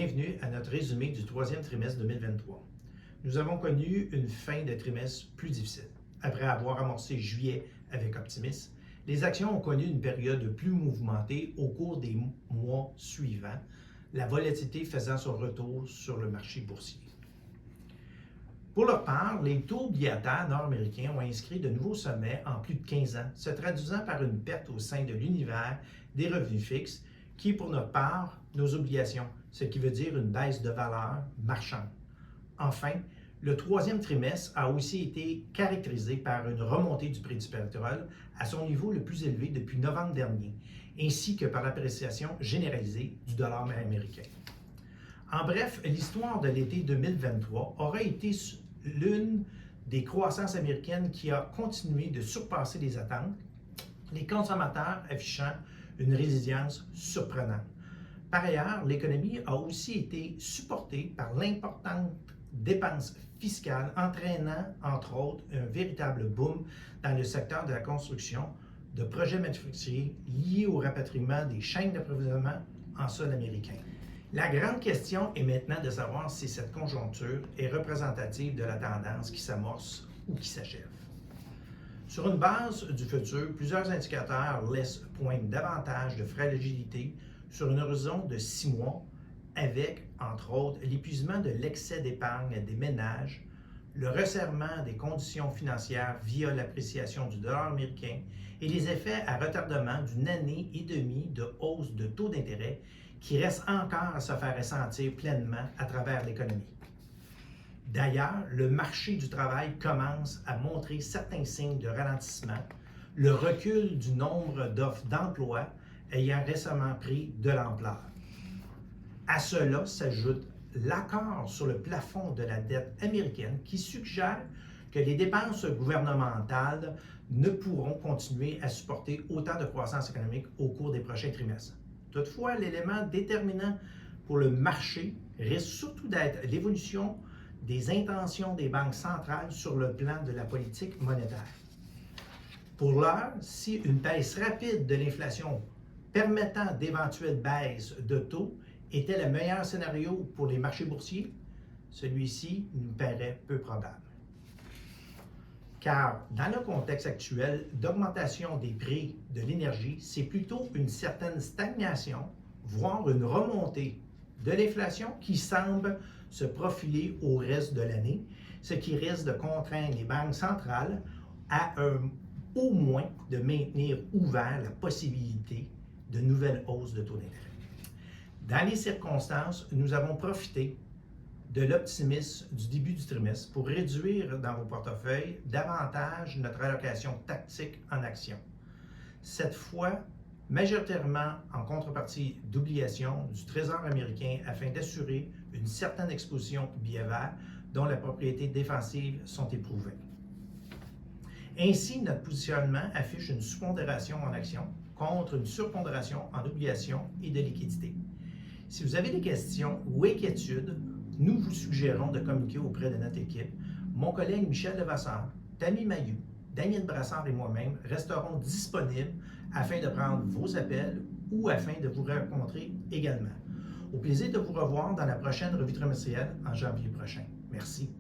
bienvenue à notre résumé du troisième trimestre 2023. Nous avons connu une fin de trimestre plus difficile. Après avoir amorcé juillet avec optimisme, les actions ont connu une période plus mouvementée au cours des mois suivants, la volatilité faisant son retour sur le marché boursier. Pour leur part, les taux obligataires nord-américains ont inscrit de nouveaux sommets en plus de 15 ans, se traduisant par une perte au sein de l'univers des revenus fixes, qui est pour notre part nos obligations, ce qui veut dire une baisse de valeur marchande. Enfin, le troisième trimestre a aussi été caractérisé par une remontée du prix du pétrole à son niveau le plus élevé depuis novembre dernier, ainsi que par l'appréciation généralisée du dollar américain. En bref, l'histoire de l'été 2023 aura été l'une des croissances américaines qui a continué de surpasser les attentes, les consommateurs affichant une résilience surprenante. Par ailleurs, l'économie a aussi été supportée par l'importante dépense fiscale, entraînant, entre autres, un véritable boom dans le secteur de la construction, de projets manufacturiers liés au rapatriement des chaînes d'approvisionnement en sol américain. La grande question est maintenant de savoir si cette conjoncture est représentative de la tendance qui s'amorce ou qui s'achève. Sur une base du futur, plusieurs indicateurs laissent poindre davantage de fragilité sur un horizon de 6 mois avec, entre autres, l'épuisement de l'excès d'épargne des ménages, le resserrement des conditions financières via l'appréciation du dollar américain et les effets à retardement d'une année et demie de hausse de taux d'intérêt qui restent encore à se faire ressentir pleinement à travers l'économie. D'ailleurs, le marché du travail commence à montrer certains signes de ralentissement, le recul du nombre d'offres d'emploi ayant récemment pris de l'ampleur. À cela s'ajoute l'accord sur le plafond de la dette américaine qui suggère que les dépenses gouvernementales ne pourront continuer à supporter autant de croissance économique au cours des prochains trimestres. Toutefois, l'élément déterminant pour le marché risque surtout d'être l'évolution des intentions des banques centrales sur le plan de la politique monétaire. Pour l'heure, si une baisse rapide de l'inflation permettant d'éventuelles baisses de taux était le meilleur scénario pour les marchés boursiers, celui-ci nous paraît peu probable. Car dans le contexte actuel d'augmentation des prix de l'énergie, c'est plutôt une certaine stagnation, voire une remontée de l'inflation qui semble se profiler au reste de l'année, ce qui risque de contraindre les banques centrales à au moins de maintenir ouvert la possibilité de nouvelles hausses de taux d'intérêt. Dans les circonstances, nous avons profité de l'optimisme du début du trimestre pour réduire dans vos portefeuilles davantage notre allocation tactique en actions. Cette fois, majoritairement en contrepartie d'obligations du Trésor américain afin d'assurer une certaine exposition billets verts dont la propriété défensive sont éprouvées. Ainsi, notre positionnement affiche une sous-pondération en actions contre une surpondération en obligations et de liquidités. Si vous avez des questions ou inquiétudes, nous vous suggérons de communiquer auprès de notre équipe. Mon collègue Michel Levasseur, Tammy Mailloux, Daniel Brassard et moi-même resterons disponibles afin de prendre vos appels ou afin de vous rencontrer également. Au plaisir de vous revoir dans la prochaine revue trimestrielle en janvier prochain. Merci.